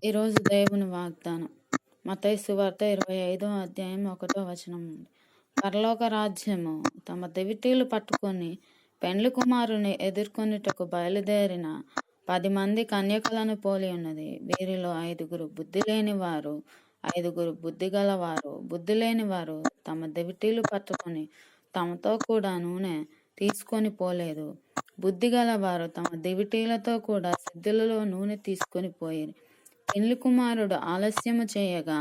ఈరోజు దేవుని వాగ్దానం మత్తయి సువార్త 25వ అధ్యాయం 1వ వచనం నుండి. పరలోక రాజ్యము తమ దివిటీలు పట్టుకొని పెండ్లి కుమారుని ఎదుర్కొనుటకు బయలుదేరిన 10 మంది కన్యకలను పోలి ఉన్నది. వీరిలో 5 బుద్ధి లేని వారు, 5 బుద్ధి గలవారు. బుద్ధి లేని వారు తమ దివిటీలు పట్టుకొని తమతో కూడా నూనె తీసుకొని పోలేదు. బుద్ధి గలవారు తమ దివిటీలతో కూడా సిద్ధులలో నూనె తీసుకొని పోయిరి. పెండ్లి కుమారుడు ఆలస్యము చేయగా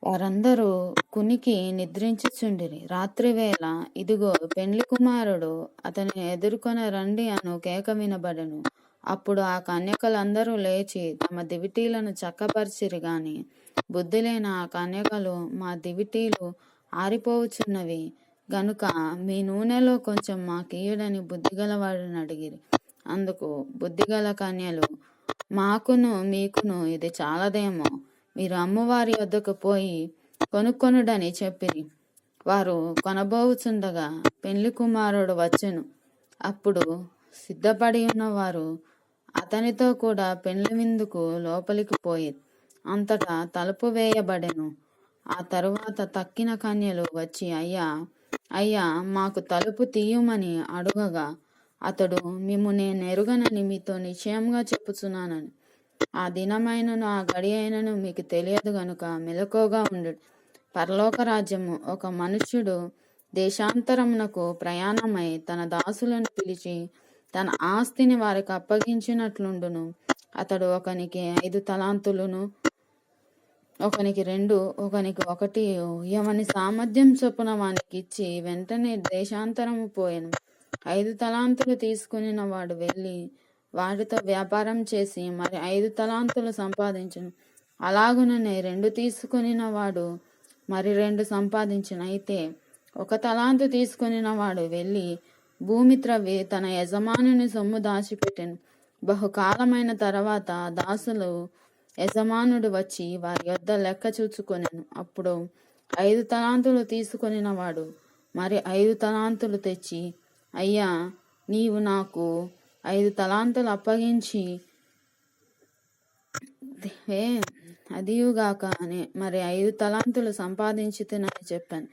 వారందరూ కునికి నిద్రించుచుండిరి. రాత్రి వేళ ఇదిగో పెండ్లి కుమారుడు అతని ఎదుర్కొన రండి అను కేక వినబడెను. అప్పుడు ఆ కన్యకలందరూ లేచి తమ దివిటీలను చక్కపరిచిరి గాని బుద్ధి లేని ఆ కన్యకలు, మా దివిటీలు ఆరిపోవచ్చున్నవి గనుక మీ నూనెలో కొంచెం మాకియ్యుడని బుద్ధిగలవాడిని అడిగిరి. అందుకు బుద్ధిగల కన్యలు, మాకును మీకును ఇది చాలదేమో, మీరు అమ్మవారి వద్దకు పోయి కొనుక్కొనుడని చెప్పిరి. వారు కొనబోవుచుండగా పెండ్లి కుమారుడు వచ్చెను. అప్పుడు సిద్ధపడి ఉన్నవారు అతనితో కూడా పెండ్లి విందుకు లోపలికి పోయి అంతటా తలుపు వేయబడెను. ఆ తరువాత తక్కిన కన్యలు వచ్చి, అయ్యా అయ్యా మాకు తలుపు తీయుమని అడుగగా అతడు, మిమ్ము నేను ఎరుగనని మీతో నిశ్చయంగా చెప్పుచున్నానని, ఆ దినమైనను ఆ గడి అయినను మీకు తెలియదు గనుక మెలకువగా ఉండు. పరలోక రాజ్యము ఒక మనుష్యుడు దేశాంతరమునకు ప్రయాణమై తన దాసులను పిలిచి తన ఆస్తిని వారికి అప్పగించినట్లుండును. అతడు ఒకనికి 5 తలాంతులను, ఒకనికి 2, ఒకనికి 1 ఎవని సామర్థ్యం చొప్పున వానికి ఇచ్చి వెంటనే దేశాంతరము పోయెను. 5 తలాంతులు తీసుకుని వాడు వెళ్ళి వాటితో వ్యాపారం చేసి మరి 5 తలాంతులు సంపాదించును. అలాగుననే 2 తీసుకుని వాడు మరి 2 సంపాదించును. అయితే 1 తలాంతు తీసుకుని వాడు వెళ్ళి భూమి త్రవ్వి తన యజమానుని సొమ్ము దాచిపెట్టెను. బహుకాలమైన తర్వాత దాసులు యజమానుడు వచ్చి వారి యొద్ద లెక్క చూచుకొనెను. అప్పుడు 5 తలాంతులు తీసుకుని వాడు మరి 5 తలాంతులు తెచ్చి, అయ్యా నీవు నాకు 5 తలాంతులు అప్పగించి అదియుగాక మరి 5 తలాంతులు సంపాదించితినని చెప్పాను.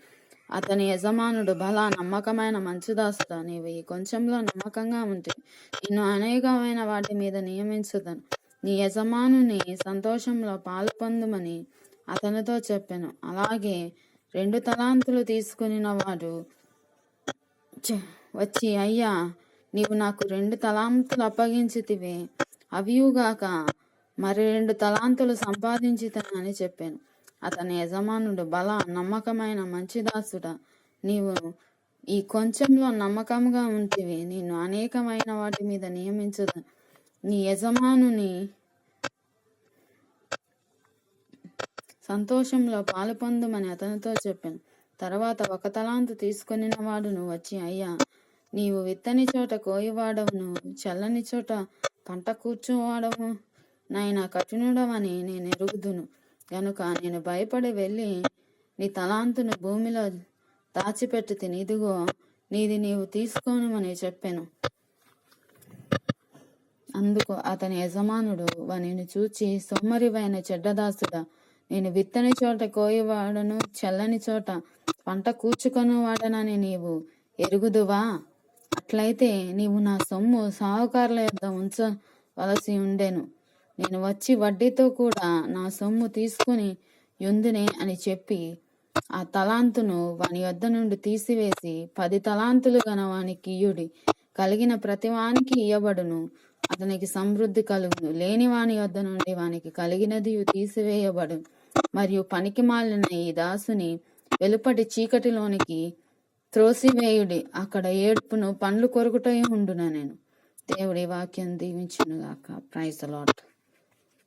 అతని యజమానుడు, బలా నమ్మకమైన మంచి దాసుడా, నీవు ఈ కొంచెంలో నమ్మకంగా ఉంటే నిన్ను అనేకమైన వాటి మీద నియమించుదను. నీ యజమానుని సంతోషంలో పాలు పొందుమని అతనితో చెప్పాను. అలాగే 2 తలాంతులు తీసుకుని వాడు వచ్చి, అయ్యా నీవు నాకు 2 తలాంతులు అప్పగించితివే, అవియుగాక మరి 2 తలాంతులు సంపాదించితనని చెప్పాను. అతని యజమానుడు, బలా నమ్మకమైన మంచి దాసుడా, నీవు ఈ కొంచెంలో నమ్మకంగా ఉంటివి, నిన్ను అనేకమైన వాటి మీద నియమించదు. నీ యజమానుని సంతోషంలో పాలు పొందుమని అతనితో చెప్పాను. తర్వాత 1 తలాంతు తీసుకుని వాడును వచ్చి, అయ్యా నీవు విత్తని చోట కోయివాడవును, చల్లని చోట పంట కూర్చువాడవు నాయన కఠినుడవని నేను ఎరుగుదును గనుక నేను భయపడి వెళ్ళి నీ తలాంతును భూమిలో దాచిపెట్టి తిని, ఇదిగో నీది నీవు తీసుకోనుమని చెప్పాను. అందుకు అతని యజమానుడు వానిని చూచి, సోమరివైన చెడ్డదాసుడా, నేను విత్తని చోట కోయివాడను, చల్లని చోట పంట కూర్చుకొని వాడనని నీవు ఎరుగుదువా? అట్లయితే నీవు నా సొమ్ము సాహుకారుల యొద్ద ఉంచవలసి ఉండెను. నేను వచ్చి వడ్డీతో కూడా నా సొమ్ము తీసుకుని యుందునే అని చెప్పి ఆ తలాంతును వాని యొద్ద నుండి తీసివేసి 10 తలాంతులు గన వానికి ఇయ్యుడి. కలిగిన ప్రతి వానికి ఇయ్యబడును, అతనికి సమృద్ధి కలుగును. లేని వాని యొద్ద నుండి వానికి కలిగినది తీసివేయబడును. మరియు పనికి మాలిన ఈ దాసుని వెలుపటి చీకటిలోనికి త్రోసివేయుడి, అక్కడ ఏడ్పును పండ్లు కొరుకుటై ఉండున. నేను దేవుడి వాక్యం దీవించునుగాక. Praise the lord.